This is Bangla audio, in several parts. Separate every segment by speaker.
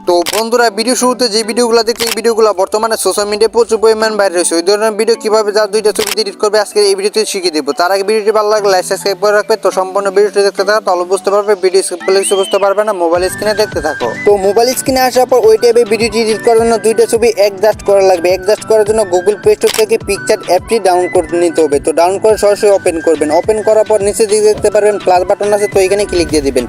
Speaker 1: তো বন্ধুরা ভিডিও শুরুতে যে ভিডিওগুলো দেখছি এই ভিডিওগুলো বর্তমানে সোশ্যাল মিডিয়ায় প্রচুর পরিমাণ বাইরে রয়েছে। ওই ধরনের ভিডিও কীভাবে যা দুইটা ছবি এডিট করবে আজকে এই ভিডিওতে শিখিয়ে দেবো। তার আগে ভিডিওটি ভালো লাগলে লাইক সাবস্ক্রাইব করে রাখবে। তো সম্পূর্ণ ভিডিওটি দেখতে থাকো, তাহলে বুঝতে পারবে। ভিডিও স্কিপ করলে কিছু বুঝতে পারবে না, মোবাইল স্ক্রিনে দেখতে থাকো। তো মোবাইল স্ক্রিনে আসার পর ওই টাইপে ভিডিওটি এডিট করার জন্য দুইটা ছবি অ্যাডজাস্ট করা লাগবে। অ্যাডজাস্ট করার জন্য গুগল প্লে স্টোর থেকে পিকচার অ্যাপটি ডাউনলোড করে নিতে হবে। তো ডাউনলোড করে সরাসরি ওপেন করবেন। ওপেন করার পর নিচে দিকে দেখতে পারবেন প্লাস বাটন আছে, তো এখানে ক্লিক দিয়ে দিবেন।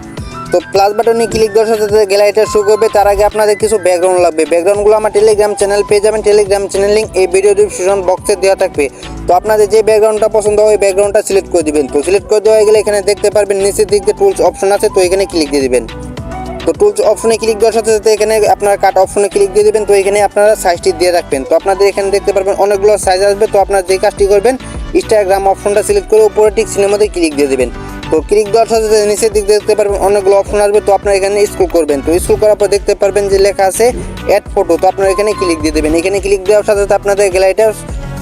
Speaker 1: তো প্লাস বাটনে ক্লিক দেওয়ার সাথে সাথে গ্যালারিটা শুরু করবে। তার আগে আপনাদের কিছু ব্যাকগ্রাউন্ড লাগবে। ব্যাকগ্রাউন্ডগুলো আমার টেলিগ্রাম চ্যানেল পেয়ে যাবেন। টেলিগ্রাম চ্যানেল লিঙ্ক এই ভিডিও ডিসক্রিপশন বক্সে দেওয়া থাকবে। তো আপনাদের যে ব্যাকগ্রাউন্ডটা পছন্দ হয় ওই ব্যাকগ্রাউন্ডটা সিলেক্ট করে দিবেন। তো সিলেক্ট করে দেওয়া গেলে এখানে দেখতে পারবেন নিচের দিকে টুলস অপশন আছে, তো এখানে ক্লিক দিয়ে দিবেন। তো টুলস অপশনে ক্লিক দেওয়ার সাথে সাথে এখানে আপনার কাট অপশনে ক্লিক দিয়ে দেবেন। তো এখানে আপনারা সাইজটি দিয়ে রাখবেন। তো আপনাদের এখানে দেখতে পারবেন অনেকগুলো সাইজ আসবে। তো আপনারা যে কাজটি করবেন ইনস্টাগ্রাম অপশনটা সিলেক্ট করে উপরে টিক চিহ্নের মধ্যে ক্লিক দিয়ে দেবেন। তো ক্লিক দেওয়ার সাথে সাথে নিচের দিক দেখতে পারবেন অনেকগুলো অপশন আসবে। তো আপনারা এখানে স্ক্রল করবেন। তো স্ক্রল করার পর দেখতে পারবেন যে লেখা আছে অ্যাড ফটো। তো আপনারা এখানে ক্লিক দিয়ে দেবেন। এখানে ক্লিক দেওয়ার সাথে সাথে আপনাদের গ্যালারিটা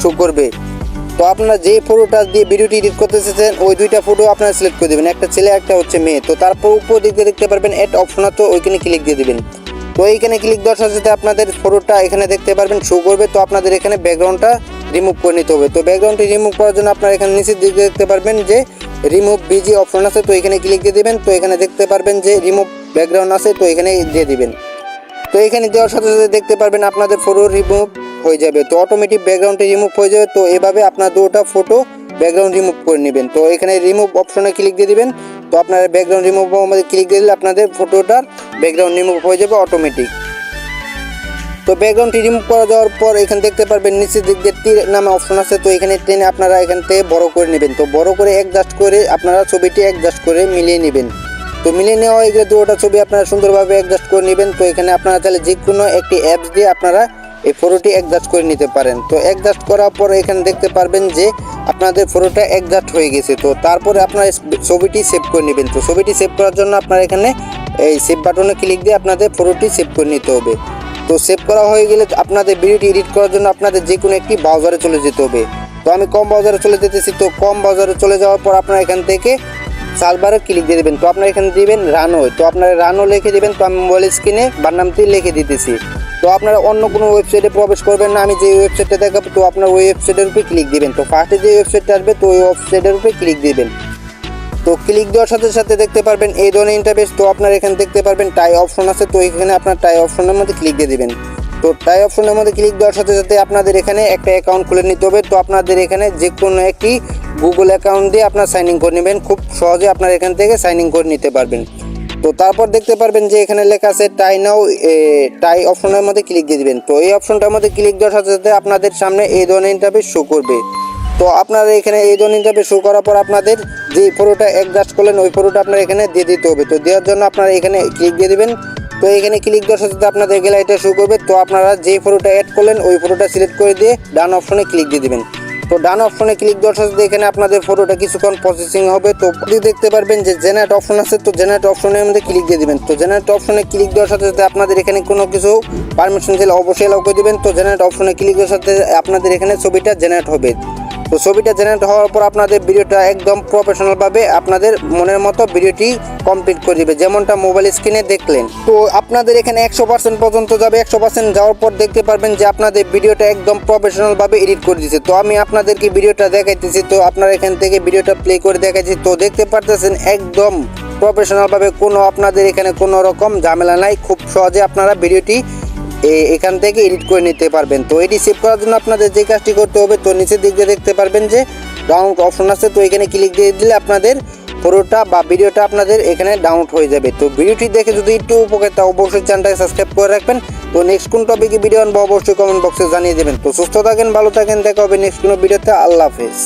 Speaker 1: শো করবে। তো আপনারা যে ফটোটা দিয়ে ভিডিওটি এডিট করতে চাচ্ছেন ওই দুইটা ফটো আপনারা সিলেক্ট করে দেবেন, একটা ছেলে একটা হচ্ছে মেয়ে। তো তারপর উপর দিক দিয়ে দেখতে পারবেন অ্যাড অপশন, তো ওইখানে ক্লিক দিয়ে দেবেন। তো এইখানে ক্লিক দেওয়ার সাথে সাথে আপনাদের ফটোটা এখানে দেখতে পারবেন শো করবে। তো আপনাদের এখানে ব্যাকগ্রাউন্ডটা রিমুভ করে নিতে হবে। তো ব্যাকগ্রাউন্ডটি রিমুভ করার জন্য আপনারা এখানে নিচের দিকে দেখতে পারবেন যে রিমুভ বিজি অপশন আছে, তো এখানে ক্লিক দিয়ে দেবেন। তো এখানে দেখতে পারবেন যে রিমুভ ব্যাকগ্রাউন্ড আছে, তো এখানে দিয়ে দিবেন। তো এখানে দেওয়ার সাথে সাথে দেখতে পারবেন আপনাদের ফটো রিমুভ হয়ে যাবে। তো অটোমেটিক ব্যাকগ্রাউন্ডটি রিমুভ হয়ে যাবে। তো এভাবে আপনার দুটো ফটো ব্যাকগ্রাউন্ড রিমুভ করে নেবেন। তো এখানে রিমুভ অপশনে ক্লিক দিয়ে দিবেন। তো আপনার ব্যাকগ্রাউন্ড রিমুভ মধ্যে ক্লিক দিয়ে দিলে আপনাদের ফটোটার ব্যাকগ্রাউন্ড রিমুভ হয়ে যাবে অটোমেটিক। তো ব্যাকগ্রাউন্ডটি রিমুভ করা যাওয়ার পর এখানে দেখতে পারবেন নিচের দিক দিয়ে তীর নামে অপশন আছে, তো এখানে টেনে আপনারা এখান থেকে বড় করে নেবেন। তো বড় করে অ্যাডজাস্ট করে আপনারা ছবিটি অ্যাডজাস্ট করে মিলিয়ে নেবেন। তো মিলিয়ে নেওয়া হয়ে গেলে দুটো ছবি আপনারা সুন্দরভাবে অ্যাডজাস্ট করে নেবেন। তো এখানে আপনারা তাহলে যে কোনো একটি অ্যাপস দিয়ে আপনারা এই ফটোটি অ্যাডজাস্ট করে নিতে পারেন। তো অ্যাডজাস্ট করার পর এখানে দেখতে পারবেন যে আপনাদের ফটোটা অ্যাডজাস্ট হয়ে গেছে। তো তারপরে আপনারা ছবিটি সেভ করে নেবেন। তো ছবিটি সেভ করার জন্য আপনারা এখানে এই সেভ বাটনে ক্লিক দিয়ে আপনাদের ফটোটি সেভ করে নিতে হবে। তো সেভ করা হয়ে গেলে আপনাদের ভিডিওটি এডিট করার জন্য আপনাদের যে কোনো একটি ব্রাউজারে চলে যেতে হবে। তো আমি কম ব্রাউজারে চলে যেতেছি। তো কম ব্রাউজারে চলে যাওয়ার পর আপনারা এখান থেকে সার্চ বারে ক্লিক দিয়ে দেবেন। তো আপনারা এখানে দিবেন রানো। তো আপনারা রানো লিখে দেবেন। তো আমি মোবাইল স্ক্রিনে বানামটি লিখে দিতেছি। তো আপনারা অন্য কোনো ওয়েবসাইটে প্রবেশ করবেন না, আমি যে ওয়েবসাইটটা দেখাবো তো আপনার ওই ওয়েবসাইটের উপরে ক্লিক দিবেন। তো ফার্স্টে যে ওয়েবসাইটটা আসবে তো ওই ওয়েবসাইটের উপরে ক্লিক দিবেন। তো ক্লিক দেওয়ার সাথে সাথে দেখতে পারবেন এই ধরনের ইন্টারফেস। তো আপনারা এখানে দেখতে পারবেন টাই অপশন আছে, তো এখানে আপনার টাই অপশনের মধ্যে ক্লিক দিয়ে দিবেন। তো টাই অপশনের মধ্যে ক্লিক দেওয়ার সাথে সাথে আপনাদের এখানে একটা অ্যাকাউন্ট খুলে নিতে হবে। তো আপনাদের এখানে যে কোনো একটি গুগল অ্যাকাউন্ট দিয়ে আপনার সাইন ইন করে নেবেন। খুব সহজে আপনারা এখান থেকে সাইন ইন করে নিতে পারবেন। তো তারপর দেখতে পারবেন যে এখানে লেখা আছে টাই নাও, টাই অপশনের মধ্যে ক্লিক দিয়ে দিবেন। তো এই অপশনটার মধ্যে ক্লিক দেওয়ার সাথে সাথে আপনাদের সামনে এই ধরনের ইন্টারফেস শো করবে। তো আপনারা এখানে এই ধরনের ইন্টারফেস শো করার পর আপনাদের যে ফটোটা অ্যাডজাস্ট করলেন ওই ফটোটা আপনারা এখানে দিয়ে দিতে হবে। তো দেওয়ার জন্য আপনারা এখানে ক্লিক দিয়ে দিবেন। তো এখানে ক্লিক দেওয়ার সাথে সাথে আপনাদের গ্যালারিটা শো করবে। তো আপনারা যে ফটোটা অ্যাড করলেন ওই ফটোটা সিলেক্ট করে দিয়ে ডান অপশনে ক্লিক দিয়ে দিবেন। তো ডান অপশনে ক্লিক দেওয়ার সাথে এখানে আপনাদের ফটোটা কিছুক্ষণ প্রসেসিং হবে। তো দেখতে পারবেন যে জেনারেট অপশন আছে, তো জেনারেট অপশনের মধ্যে ক্লিক দিয়ে দিবেন। তো জেনারেট অপশনে ক্লিক দেওয়ার সাথে সাথে আপনাদের এখানে কোনো কিছু পারমিশন দিলে অবশ্যই অ্যালাউ করে দিবেন। তো জেনারেট অপশনে ক্লিক দেওয়ার সাথে আপনাদের এখানে ছবিটা জেনারেট হবে। তো ছবিটা জেনারেট হওয়ার পর আপনাদের ভিডিওটা একদম প্রফেশনালভাবে আপনাদের মনের মতো ভিডিওটি কমপ্লিট করে দিবে, যেমনটা মোবাইল স্ক্রিনে দেখলেন। তো আপনাদের এখানে 100% পর্যন্ত যাবে। 100% যাওয়ার পর দেখতে পারবেন যে আপনাদের ভিডিওটা একদম প্রফেশনালভাবে এডিট করে দিচ্ছে। তো আমি আপনাদেরকে ভিডিওটা দেখাইতেছি। তো আপনারা এখান থেকে ভিডিওটা প্লে করে দেখাচ্ছি। তো দেখতে পারতেছেন একদম প্রফেশনালভাবে, কোনো আপনাদের এখানে কোনো রকম ঝামেলা নাই। খুব সহজে আপনারা ভিডিওটি এখান থেকে এডিট করে নিতে পারবেন। তো এটি সেভ করার জন্য আপনাদের যে কাজটি করতে হবে, তো নিচের দিক দিয়ে দেখতে পারবেন যে ডাউনলোড অপশন আছে, তো এখানে ক্লিক দিয়ে দিলে আপনাদের ফটোটা বা ভিডিওটা আপনাদের এখানে ডাউনলোড হয়ে যাবে। তো ভিডিওটি দেখে যদি একটু উপকার তা অবশ্যই চ্যানেলটাকে সাবস্ক্রাইব করে রাখবেন। তো নেক্সট কোন টপিকে ভিডিও আনবো অবশ্যই কমেন্ট বক্সে জানিয়ে দেবেন। তো সুস্থ থাকেন, ভালো থাকেন, দেখা হবে নেক্সট কোনো ভিডিওতে। আল্লাহ হাফেজ।